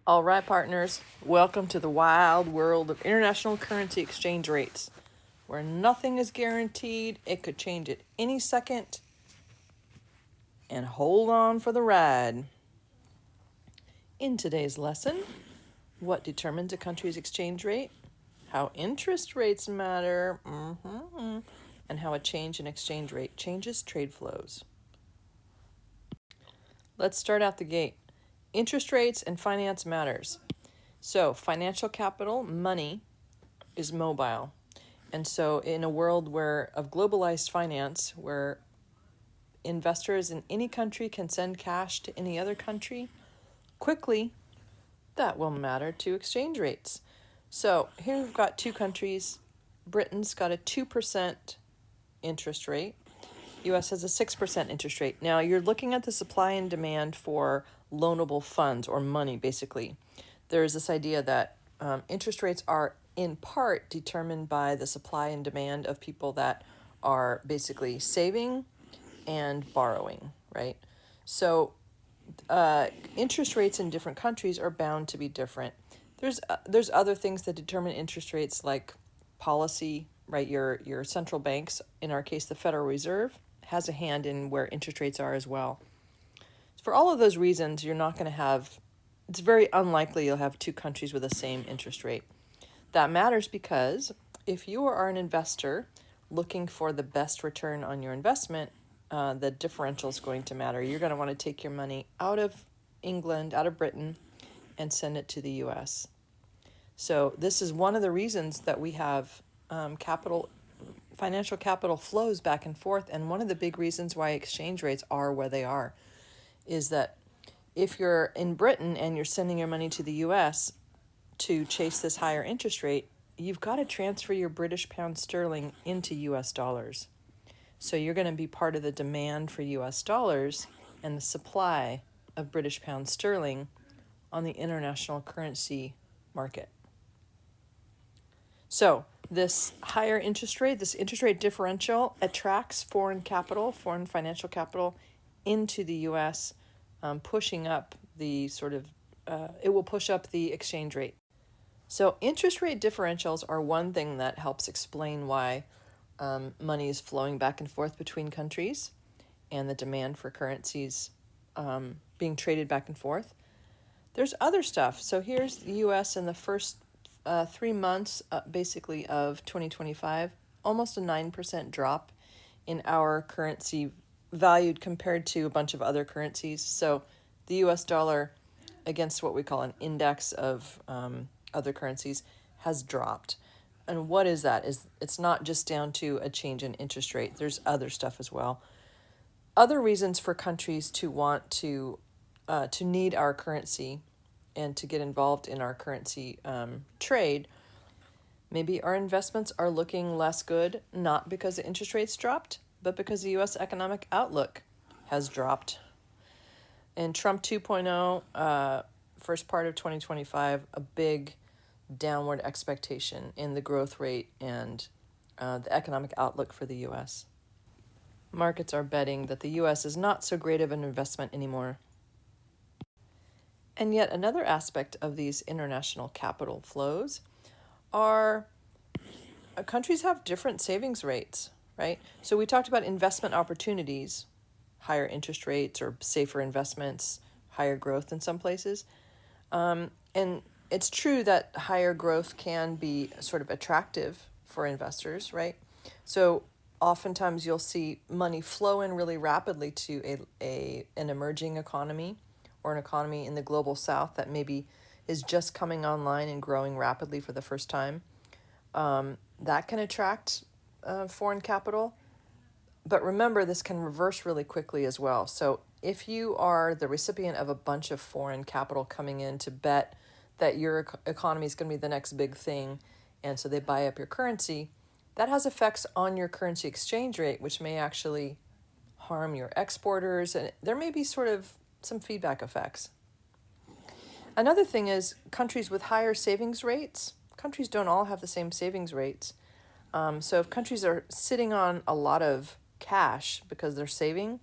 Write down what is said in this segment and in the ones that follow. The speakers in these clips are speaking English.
All right, partners, welcome to the wild world of international currency exchange rates, where nothing is guaranteed. It could change at any second, and hold on for the ride. In today's lesson, what determines a country's exchange rate, how interest rates matter, and how a change in exchange rate changes trade flows. Let's start out the gate. Interest rates and finance matters. So, financial capital, money, is mobile. And so, in a world of globalized finance, where investors in any country can send cash to any other country quickly, that will matter to exchange rates. So, here we've got two countries. Britain's got a 2% interest rate. US has a 6% interest rate. Now, you're looking at the supply and demand for loanable funds or money, basically. There's this idea that interest rates are in part determined by the supply and demand of people that are basically saving and borrowing, right? So interest rates in different countries are bound to be different. There's other things that determine interest rates, like policy, right? Your central banks, in our case the Federal Reserve, has a hand in where interest rates are as well. For all of those reasons, it's very unlikely you'll have two countries with the same interest rate. That matters because if you are an investor looking for the best return on your investment, the differential is going to matter. You're going to want to take your money out of England, out of Britain, and send it to the US. So this is one of the reasons that we have financial capital flows back and forth, and one of the big reasons why exchange rates are where they are is that if you're in Britain and you're sending your money to the US to chase this higher interest rate, you've got to transfer your British pound sterling into US dollars. So you're going to be part of the demand for US dollars and the supply of British pound sterling on the international currency market. So this higher interest rate, this interest rate differential, attracts foreign financial capital into the US, pushing up it will push up the exchange rate. So interest rate differentials are one thing that helps explain why money is flowing back and forth between countries and the demand for currencies being traded back and forth. There's other stuff. So here's the US in the first 3 months, basically, of 2025, almost a 9% drop in our currency valued compared to a bunch of other currencies. So the US dollar against what we call an index of other currencies has dropped. And what is that? It's not just down to a change in interest rate. There's other stuff as well. Other reasons for countries to want to need our currency and to get involved in our currency trade, maybe our investments are looking less good, not because the interest rates dropped, but because the U.S. economic outlook has dropped. In Trump 2.0, first part of 2025, a big downward expectation in the growth rate and the economic outlook for the U.S. Markets are betting that the U.S. is not so great of an investment anymore. And yet another aspect of these international capital flows are countries have different savings rates, right? So we talked about investment opportunities, higher interest rates or safer investments, higher growth in some places. And it's true that higher growth can be sort of attractive for investors, right? So oftentimes you'll see money flow in really rapidly to an emerging economy or an economy in the global south that maybe is just coming online and growing rapidly for the first time. That can attract foreign capital. But remember, this can reverse really quickly as well. So if you are the recipient of a bunch of foreign capital coming in to bet that your economy is going to be the next big thing, and so they buy up your currency, that has effects on your currency exchange rate, which may actually harm your exporters, and there may be sort of some feedback effects. Another thing is countries with higher savings rates. Countries don't all have the same savings rates. So if countries are sitting on a lot of cash because they're saving,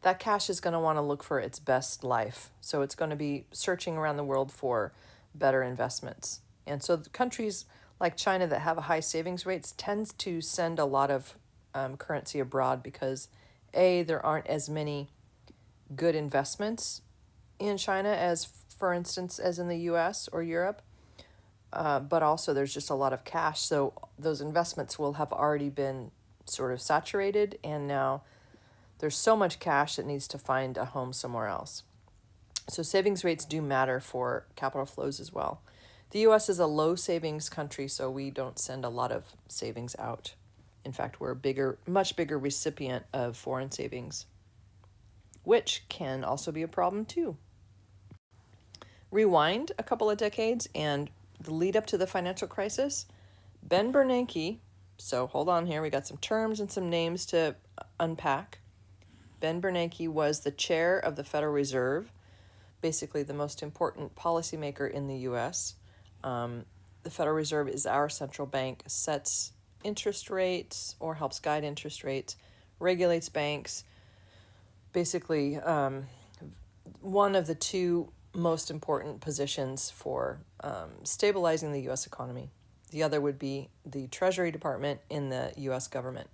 that cash is going to want to look for its best life. So it's going to be searching around the world for better investments. And so the countries like China that have a high savings rates tends to send a lot of currency abroad because A, there aren't as many good investments in China as, for instance, as in the US or Europe. But also there's just a lot of cash. So those investments will have already been sort of saturated, and now there's so much cash that needs to find a home somewhere else. So savings rates do matter for capital flows as well. The US is a low savings country, so we don't send a lot of savings out. In fact, we're a much bigger recipient of foreign savings, which can also be a problem too. Rewind a couple of decades and the lead up to the financial crisis, Ben Bernanke, so hold on here, we got some terms and some names to unpack. Ben Bernanke was the chair of the Federal Reserve, basically the most important policymaker in the U.S. The Federal Reserve is our central bank, sets interest rates or helps guide interest rates, regulates banks, basically one of the two most important positions for stabilizing the U.S. economy. The other would be the Treasury Department in the U.S. government.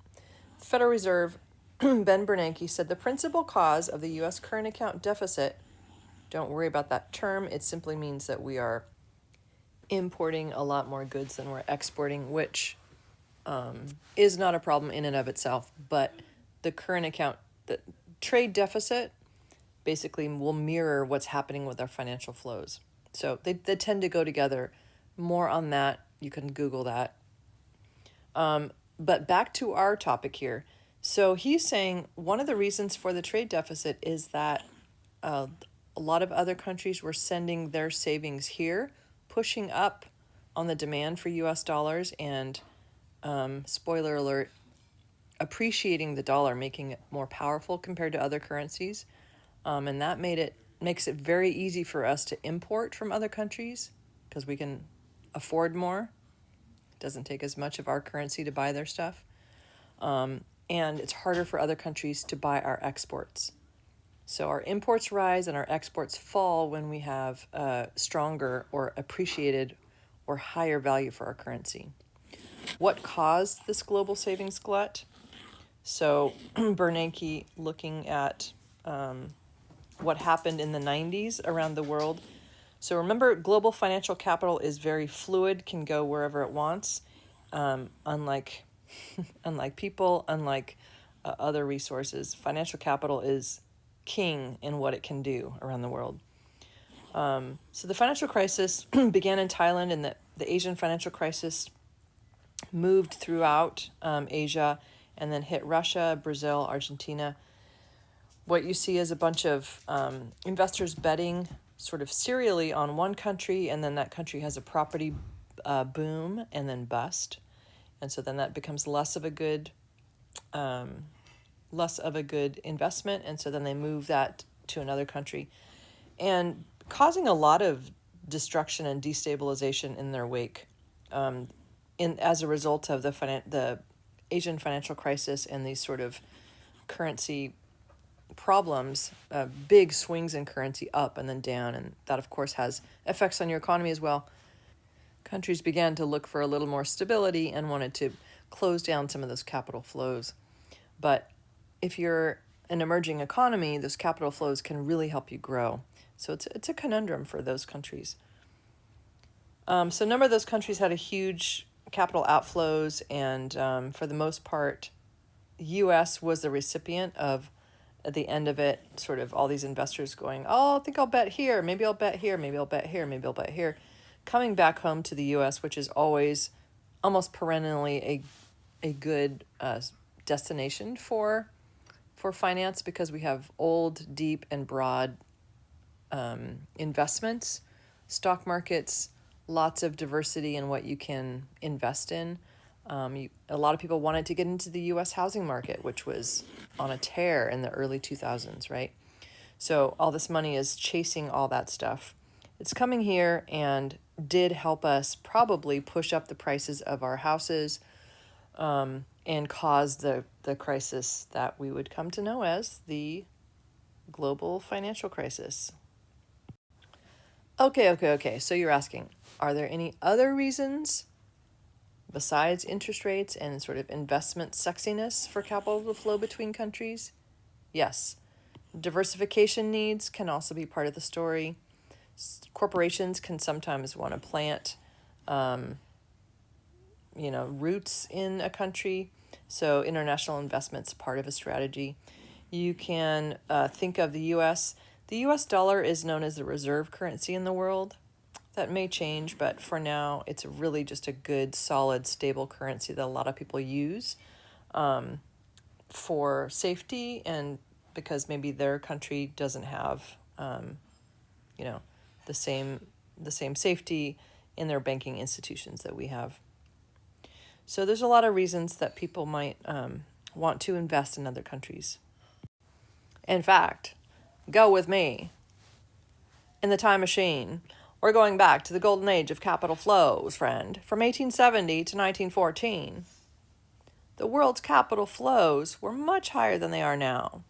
The Federal Reserve, Ben Bernanke, said the principal cause of the U.S. current account deficit, don't worry about that term, it simply means that we are importing a lot more goods than we're exporting, which is not a problem in and of itself, but the current account, the trade deficit basically will mirror what's happening with our financial flows. So they tend to go together. More on that, you can Google that. But back to our topic here. So he's saying one of the reasons for the trade deficit is that a lot of other countries were sending their savings here, pushing up on the demand for US dollars, and spoiler alert, appreciating the dollar, making it more powerful compared to other currencies. And that makes it very easy for us to import from other countries because we can afford more. It doesn't take as much of our currency to buy their stuff. And it's harder for other countries to buy our exports. So our imports rise and our exports fall when we have stronger or appreciated or higher value for our currency. What caused this global savings glut? So Bernanke, looking at what happened in the 90s around the world. So remember, global financial capital is very fluid, can go wherever it wants, unlike people, unlike other resources. Financial capital is king in what it can do around the world. So the financial crisis began in Thailand, and the Asian financial crisis moved throughout Asia and then hit Russia, Brazil, Argentina. What you see is a bunch of investors betting sort of serially on one country, and then that country has a property boom and then bust. And so then that becomes less of a good investment, and so then they move that to another country, and causing a lot of destruction and destabilization in their wake, as a result of the Asian financial crisis and these sort of currency problems, big swings in currency up and then down, and that of course has effects on your economy as well. Countries began to look for a little more stability and wanted to close down some of those capital flows. But if you're an emerging economy, those capital flows can really help you grow. So it's a conundrum for those countries. So a number of those countries had a huge capital outflows, and for the most part, U.S. was the recipient of, at the end of it, sort of all these investors going, oh, I think I'll bet here, maybe I'll bet here, maybe I'll bet here, maybe I'll bet here, coming back home to the U.S., which is always, almost perennially, a good destination for finance, because we have old, deep, and broad investments, stock markets, lots of diversity in what you can invest in. A lot of people wanted to get into the U.S. housing market, which was on a tear in the early 2000s, right? So all this money is chasing all that stuff. It's coming here and did help us probably push up the prices of our houses, and cause the crisis that we would come to know as the global financial crisis. Okay. So you're asking, are there any other reasons besides interest rates and sort of investment sexiness for capital to flow between countries? Yes. Diversification needs can also be part of the story. Corporations can sometimes want to plant, roots in a country. So international investment's part of a strategy. You can think of the U.S. The U.S. dollar is known as the reserve currency in the world. That may change, but for now, it's really just a good, solid, stable currency that a lot of people use for safety and because maybe their country doesn't have, the same safety in their banking institutions that we have. So there's a lot of reasons that people might want to invest in other countries. In fact, go with me in the time machine. We're going back to the golden age of capital flows, friend, from 1870 to 1914. The world's capital flows were much higher than they are now.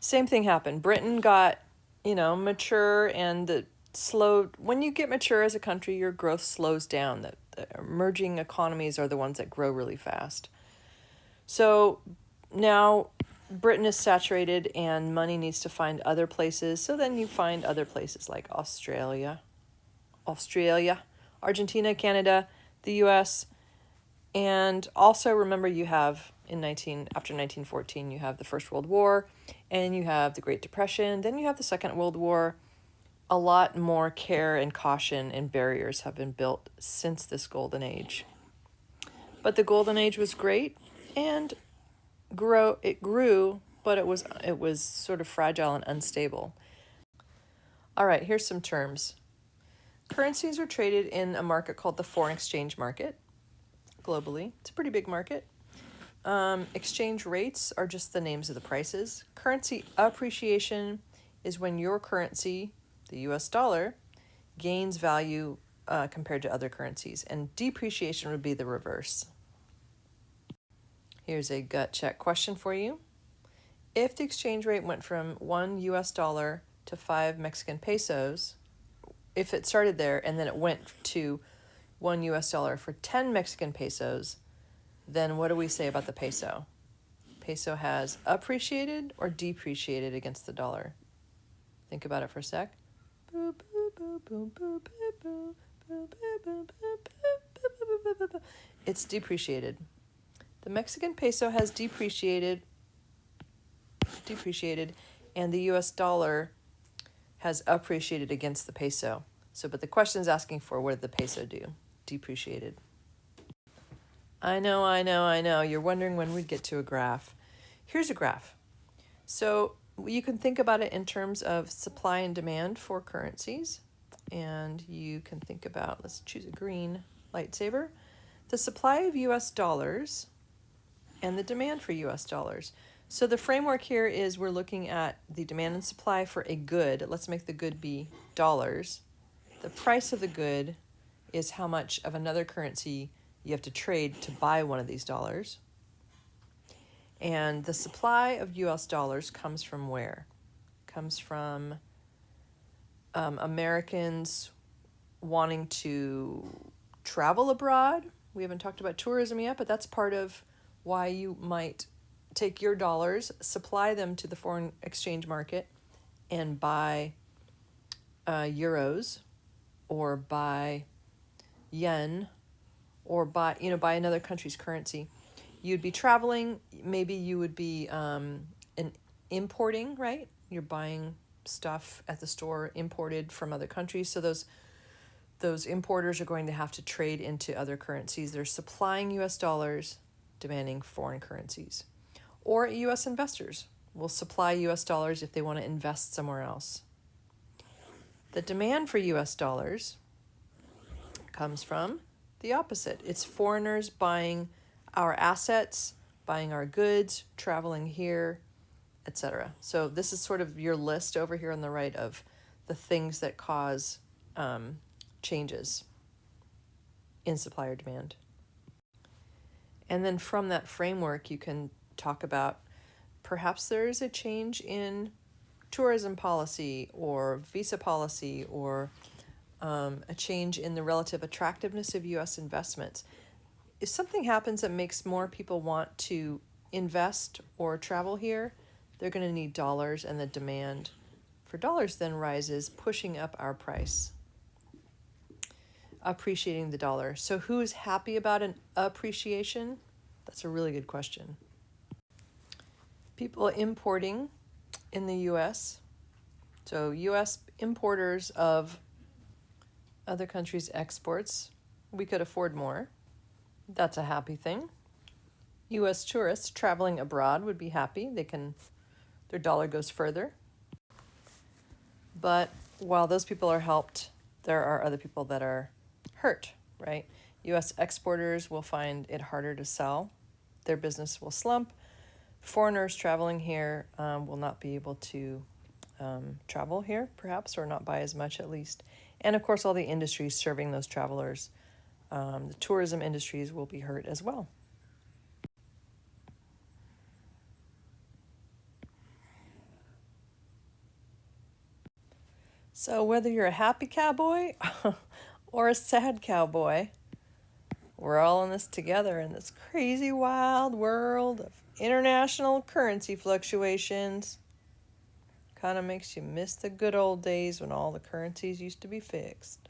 Same thing happened. Britain got, mature and when you get mature as a country, your growth slows down. The emerging economies are the ones that grow really fast. So now Britain is saturated and money needs to find other places. So then you find other places like Australia, Argentina, Canada, the US. And also remember you have after 1914, you have the First World War and you have the Great Depression. Then you have the Second World War. A lot more care and caution and barriers have been built since this golden age. But the golden age was great and it grew, but it was sort of fragile and unstable. All right, here's some terms. Currencies are traded in a market called the foreign exchange market globally. It's a pretty big market. Exchange rates are just the names of the prices. Currency appreciation is when your currency, the US dollar, gains value compared to other currencies, and depreciation would be the reverse. Here's a gut check question for you. If the exchange rate went from 1 US dollar to 5 Mexican pesos, if it started there and then it went to 1 US dollar for 10 Mexican pesos, then what do we say about the peso? Peso has appreciated or depreciated against the dollar? Think about it for a sec. It's depreciated. The Mexican peso has depreciated, and the US dollar has appreciated against the peso. But the question is asking for what did the peso do? Depreciated. I know. You're wondering when we'd get to a graph. Here's a graph. So you can think about it in terms of supply and demand for currencies. And you can think about, let's choose a green lightsaber, the supply of US dollars and the demand for US dollars. So the framework here is we're looking at the demand and supply for a good. Let's make the good be dollars. The price of the good is how much of another currency you have to trade to buy one of these dollars. And the supply of US dollars comes from where? Comes from Americans wanting to travel abroad. We haven't talked about tourism yet, but that's part of why you might take your dollars, supply them to the foreign exchange market, and buy euros or buy yen or buy another country's currency. You'd be traveling. Maybe you would be importing, right? You're buying stuff at the store imported from other countries. So those importers are going to have to trade into other currencies. They're supplying US dollars, demanding foreign currencies. Or US investors will supply US dollars if they want to invest somewhere else. The demand for US dollars comes from the opposite. It's foreigners buying our assets, buying our goods, traveling here, etc. So this is sort of your list over here on the right of the things that cause changes in supply or demand. And then from that framework, you can talk about perhaps there is a change in tourism policy or visa policy or a change in the relative attractiveness of U.S. investments. If something happens that makes more people want to invest or travel here, they're going to need dollars, and the demand for dollars then rises, pushing up our price, appreciating the dollar. So who's happy about an appreciation? That's a really good question. People importing in the U.S. So U.S. importers of other countries' exports, we could afford more. That's a happy thing. U.S. tourists traveling abroad would be happy. Their dollar goes further. But while those people are helped, there are other people that are hurt, right? U.S. exporters will find it harder to sell. Their business will slump. Foreigners traveling here will not be able to travel here, perhaps, or not buy as much at least. And of course, all the industries serving those travelers, the tourism industries will be hurt as well. So whether you're a happy cowboy or a sad cowboy, we're all in this together in this crazy, wild world of international currency fluctuations. Kind of makes you miss the good old days when all the currencies used to be fixed.